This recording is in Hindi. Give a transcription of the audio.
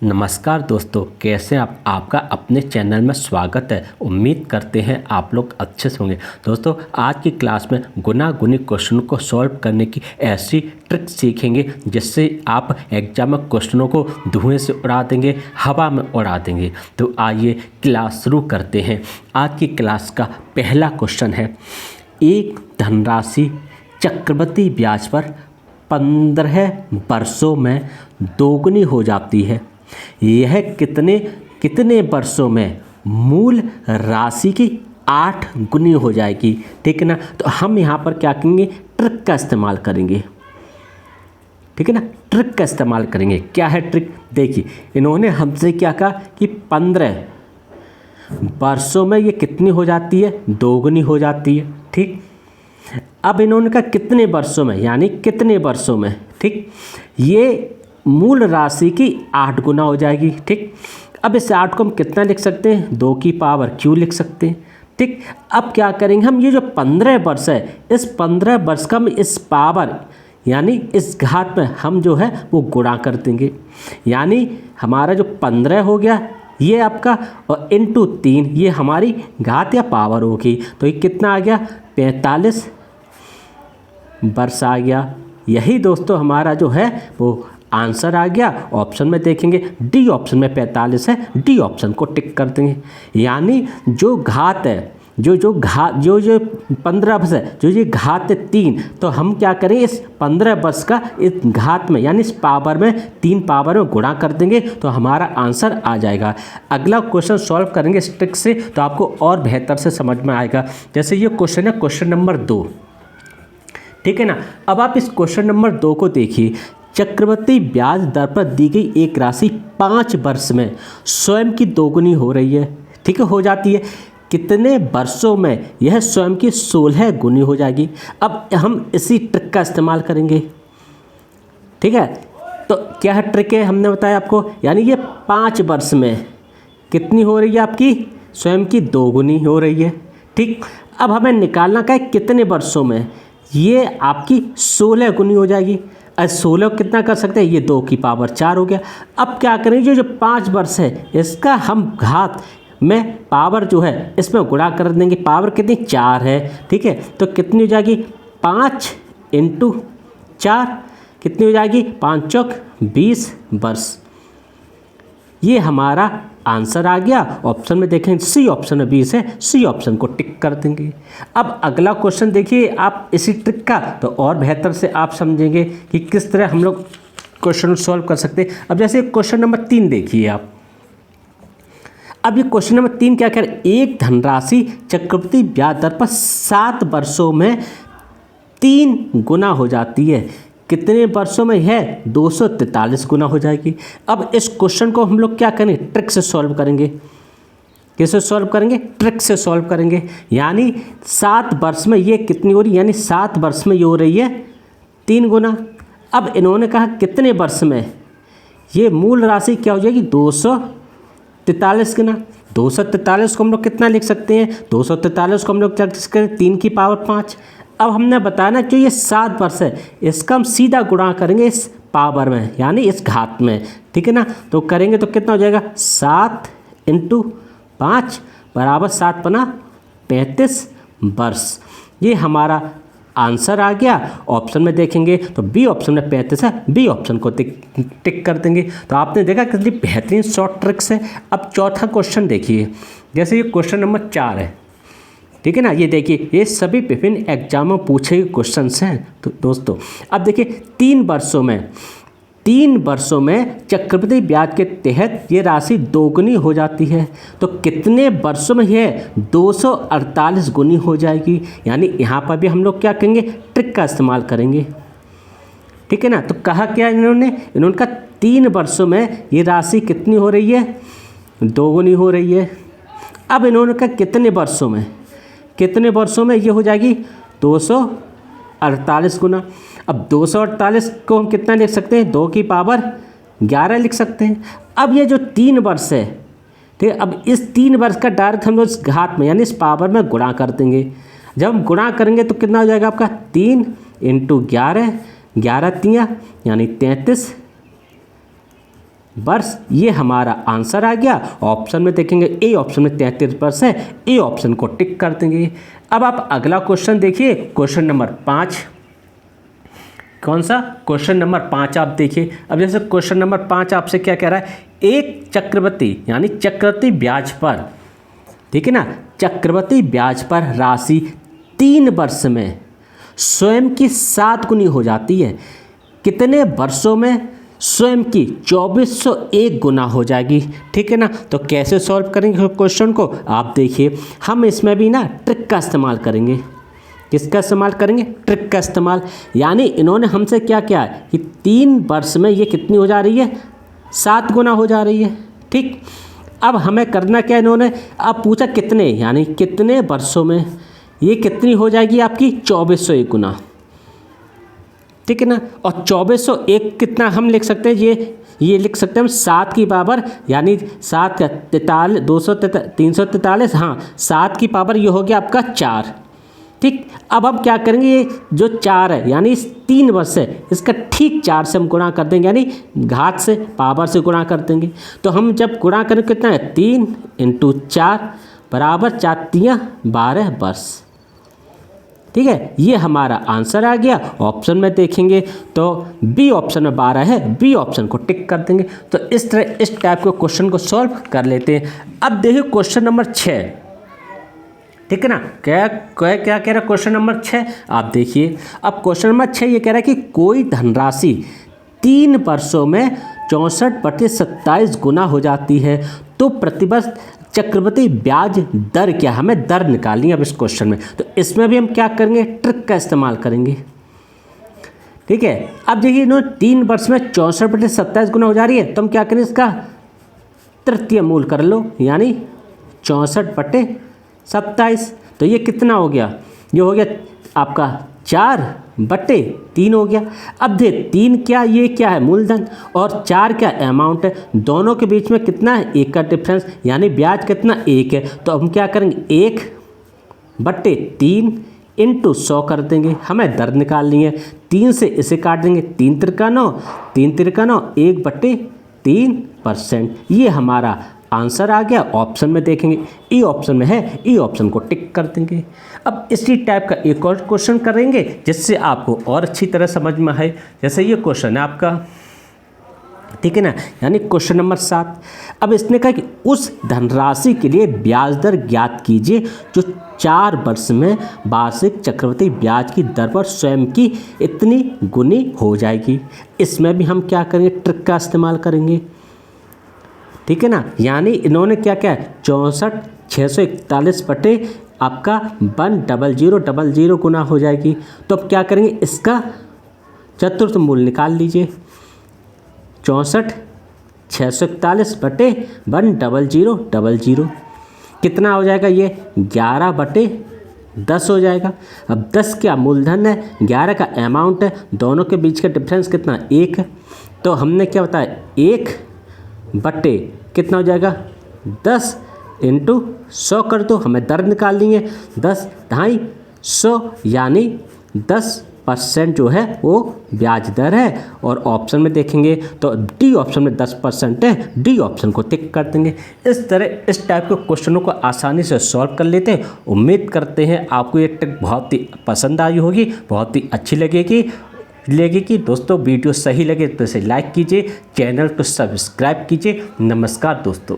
नमस्कार दोस्तों, कैसे आपका अपने चैनल में स्वागत है। उम्मीद करते हैं आप लोग अच्छे से होंगे। दोस्तों, आज की क्लास में गुना गुनी क्वेश्चन को सॉल्व करने की ऐसी ट्रिक सीखेंगे जिससे आप एग्जाम में क्वेश्चनों को धुएं से उड़ा देंगे, हवा में उड़ा देंगे। तो आइए क्लास शुरू करते हैं। आज की क्लास का पहला क्वेश्चन है, एक धनराशि चक्रवृद्धि ब्याज पर 15 वर्षों में दोगुनी हो जाती है। यह कितने वर्षों में मूल राशि की 8 गुनी हो जाएगी। ठीक है ना। तो हम यहाँ पर क्या करेंगे, ट्रिक का इस्तेमाल करेंगे। ठीक है ना, ट्रिक का इस्तेमाल करेंगे। क्या है ट्रिक, देखिए इन्होंने हमसे क्या कहा कि 15 वर्षों में ये कितनी हो जाती है, दोगुनी हो जाती है। ठीक, अब इन्होंने कहा कितने वर्षों में, यानी कितने वर्षों में। ठीक, ये मूल राशि की 8 गुना हो जाएगी। ठीक, अब इस 8 को हम कितना लिख सकते हैं, 2 की पावर क्यू लिख सकते हैं। ठीक, अब क्या करेंगे हम, ये जो 15 वर्ष है, इस 15 वर्ष का हम इस पावर यानी इस घात में हम जो है वो गुणा कर देंगे। यानी हमारा जो 15 हो गया ये आपका, और इंटू 3 ये हमारी घात या पावर होगी। तो ये कितना आ गया, 45 वर्ष आ गया। यही दोस्तों हमारा जो है वो आंसर आ गया। ऑप्शन में देखेंगे, डी ऑप्शन में 45 है, डी ऑप्शन को टिक कर देंगे। यानी जो घात है, जो 15 वर्ष है, जो ये घात है 3, तो हम क्या करें, इस 15 वर्ष का इस घात में यानी इस पावर में 3 पावर में गुणा कर देंगे तो हमारा आंसर आ जाएगा। अगला क्वेश्चन सॉल्व करेंगे इस ट्रिक से तो आपको और बेहतर से समझ में आएगा। जैसे ये क्वेश्चन है, क्वेश्चन नंबर 2। ठीक है ना। अब आप इस क्वेश्चन नंबर 2 को देखिए। चक्रवृद्धि ब्याज दर पर दी गई एक राशि 5 वर्ष में स्वयं की दोगुनी हो रही है। ठीक है, हो जाती है। कितने वर्षों में यह स्वयं की 16 गुनी हो जाएगी। अब हम इसी ट्रिक का इस्तेमाल करेंगे। ठीक है, तो क्या है ट्रिक है, हमने बताया आपको। यानी ये 5 वर्ष में कितनी हो रही है, आपकी स्वयं की दोगुनी हो रही है। ठीक, अब हमें निकालना क्या है, कितने वर्षों में, ये आपकी 16 गुनी हो जाएगी। 16 कितना कर सकते हैं, ये 2 की पावर 4 हो गया। अब क्या करेंगे, जो 5 वर्ष है इसका हम घात में पावर जो है इसमें गुणा कर देंगे। पावर कितनी, 4 है। ठीक है, तो कितनी हो जाएगी, 5 × 4 कितनी हो जाएगी, 5 चौक 20 वर्ष। ये हमारा आंसर आ गया। ऑप्शन में देखें, सी ऑप्शन में 20 है, सी ऑप्शन को टिक कर देंगे। अब अगला क्वेश्चन देखिए आप इसी ट्रिक का, तो और बेहतर से आप समझेंगे कि किस तरह हम लोग क्वेश्चन सॉल्व कर सकते हैं। अब जैसे क्वेश्चन नंबर 3 देखिए आप। अब ये क्वेश्चन नंबर 3 क्या कह रहा है, एक धनराशि चक्रवृद्धि ब्याज दर पर 7 वर्षों में 3 गुना हो जाती है। कितने वर्षों में है, 243 गुना हो जाएगी। अब इस क्वेश्चन को हम लोग क्या करेंगे, ट्रिक से सॉल्व करेंगे। कैसे सॉल्व करेंगे, ट्रिक से सॉल्व करेंगे। यानी 7 वर्ष में ये कितनी हो रही है, यानी 7 वर्ष में ये हो रही है 3 गुना। अब इन्होंने कहा कितने वर्ष में, ये मूल राशि क्या हो जाएगी, 243 गुना। 243 को हम लोग कितना लिख सकते हैं, 243 को हम लोग क्या करें, 3 की पावर 5। अब हमने बताया ना, जो ये 7 वर्ष है इसका हम सीधा गुणा करेंगे इस पावर में यानी इस घात में। ठीक है ना, तो करेंगे तो कितना हो जाएगा, 7 × 5 बराबर 7 × 35 वर्ष। ये हमारा आंसर आ गया। ऑप्शन में देखेंगे तो बी ऑप्शन में 35 है, बी ऑप्शन को टिक कर देंगे। तो आपने देखा कितनी बेहतरीन शॉर्ट ट्रिक्स है। अब चौथा क्वेश्चन देखिए। जैसे ये क्वेश्चन नंबर 4 है। ठीक है ना, ये देखिए ये सभी विभिन्न एग्जामों पूछे हुए क्वेश्चंस हैं। तो दोस्तों अब देखिए 3 वर्षों में चक्रवृद्धि ब्याज के तहत ये राशि दोगुनी हो जाती है। तो कितने वर्षों में यह 248 गुनी हो जाएगी। यानी यहाँ पर भी हम लोग क्या करेंगे, ट्रिक का इस्तेमाल करेंगे। ठीक है ना, तो कहा क्या इन्होंने कहा 3 वर्षों में ये राशि कितनी हो रही है, दोगुनी हो रही है। अब इन्होंने कहा कितने वर्षों में ये हो जाएगी 248 गुना। अब 248 को हम कितना लिख सकते हैं, 2 की पावर 11 लिख सकते हैं। अब ये जो 3 वर्ष है, ठीक है, अब इस 3 वर्ष का डायरेक्ट हम लोग इस घात में यानी इस पावर में गुणा कर देंगे। जब हम गुणा करेंगे तो कितना हो जाएगा आपका, 3 × 11, 11 × 3 यानी 33 वर्ष, ये हमारा आंसर आ गया। ऑप्शन में देखेंगे ए ऑप्शन में 33 वर्ष है, ए ऑप्शन को टिक कर देंगे। अब आप अगला क्वेश्चन देखिए, क्वेश्चन नंबर 5। कौन सा? क्वेश्चन नंबर 5 आप देखिए। अब जैसे क्वेश्चन नंबर 5 आपसे क्या कह रहा है, एक चक्रवृद्धि यानी चक्रवृद्धि ब्याज पर, ठीक है ना, चक्रवृद्धि ब्याज पर राशि 3 वर्ष में स्वयं की 7 गुनी हो जाती है, कितने वर्षों में स्वयं की 2401 गुना हो जाएगी। ठीक है ना, तो कैसे सॉल्व करेंगे क्वेश्चन को आप देखिए। हम इसमें भी ना ट्रिक का इस्तेमाल करेंगे। किसका इस्तेमाल करेंगे? ट्रिक का इस्तेमाल। यानी इन्होंने हमसे क्या किया कि 3 वर्ष में ये कितनी हो जा रही है, 7 गुना हो जा रही है। ठीक, अब हमें करना क्या, इन्होंने अब पूछा कितने, यानी कितने वर्षों में ये कितनी हो जाएगी आपकी 2401 गुना। ठीक है ना, और 2401 कितना हम लिख सकते हैं, ये लिख सकते हैं हम 7 की पावर, यानी 7 का 343, हाँ 7 की पावर ये हो गया आपका 4। ठीक, अब हम क्या करेंगे, ये जो 4 है यानी इस 3 वर्ष है, इसका ठीक 4 से हम गुणा कर देंगे, यानी घात से पावर से गुणा कर देंगे। तो हम जब गुणा करें कितना है, 3 × 4 बराबर 4 × 12 वर्ष। ठीक है, ये हमारा आंसर आ गया। ऑप्शन में देखेंगे तो बी ऑप्शन में 12 है, बी ऑप्शन को टिक कर देंगे। तो इस तरह इस टाइप के क्वेश्चन को सॉल्व कर लेते हैं। अब देखिए क्वेश्चन नंबर 6, ठीक है ना, क्या कह रहा है क्वेश्चन नंबर 6 आप देखिए। अब क्वेश्चन नंबर 6 ये कह रहा है कि कोई धनराशि 3 वर्षों में 64/27 गुना हो जाती है, तो प्रतिवर्ष चक्रवृद्धि ब्याज दर क्या, हमें दर निकालनी है अब इस क्वेश्चन में। तो इसमें भी हम क्या करेंगे, ट्रिक का इस्तेमाल करेंगे। ठीक है, अब देखिए इन्होंने 3 वर्ष में 64/27 गुना हो जा रही है, तो हम क्या करें, इसका तृतीय मूल कर लो, यानी 64/27। तो ये कितना हो गया, ये हो गया आपका 4/3 हो गया। अब देख 3 क्या, ये क्या है मूलधन, और 4 क्या अमाउंट है, दोनों के बीच में कितना है, 1 का डिफरेंस, यानी ब्याज कितना 1 है। तो हम क्या करेंगे, 1/3 × 100 कर देंगे, हमें दर निकालनी है। 3 से इसे काट देंगे, 3 त्रिका 9, 1/3%। ये हमारा आंसर आ गया। ऑप्शन में देखेंगे ई ऑप्शन में है, ई ऑप्शन को टिक कर देंगे। अब इसी टाइप का एक और क्वेश्चन करेंगे जिससे आपको और अच्छी तरह समझ में आए। जैसे ये क्वेश्चन है आपका, ठीक है ना, यानी क्वेश्चन नंबर 7। अब इसने कहा कि उस धनराशि के लिए ब्याज दर ज्ञात कीजिए जो 4 वर्ष में वार्षिक चक्रवृद्धि ब्याज की दर पर स्वयं की इतनी गुनी हो जाएगी। इसमें भी हम क्या करेंगे, ट्रिक का इस्तेमाल करेंगे। ठीक है ना, यानी इन्होंने क्या क्या 64,641 बटे आपका 10000 गुना हो जाएगी। तो अब क्या करेंगे, इसका चतुर्थ मूल निकाल लीजिए। 64,641 बटे 10000 कितना हो जाएगा, ये 11/10 हो जाएगा। अब 10 क्या मूलधन है, 11 का अमाउंट है, दोनों के बीच का डिफरेंस कितना 1 है। तो हमने क्या बताया, 1 बटे कितना हो जाएगा 10 × 100 कर दो, हमें दर निकालनी है 10/250, यानी 10% जो है वो ब्याज दर है। और ऑप्शन में देखेंगे तो डी ऑप्शन में 10% है, डी ऑप्शन को टिक कर देंगे। इस तरह इस टाइप के क्वेश्चनों को आसानी से सॉल्व कर लेते हैं। उम्मीद करते हैं आपको ये ट्रिक बहुत ही पसंद आई होगी, बहुत ही अच्छी लगेगी कि दोस्तों वीडियो सही लगे तो इसे लाइक कीजिए, चैनल को सब्सक्राइब कीजिए। नमस्कार दोस्तों।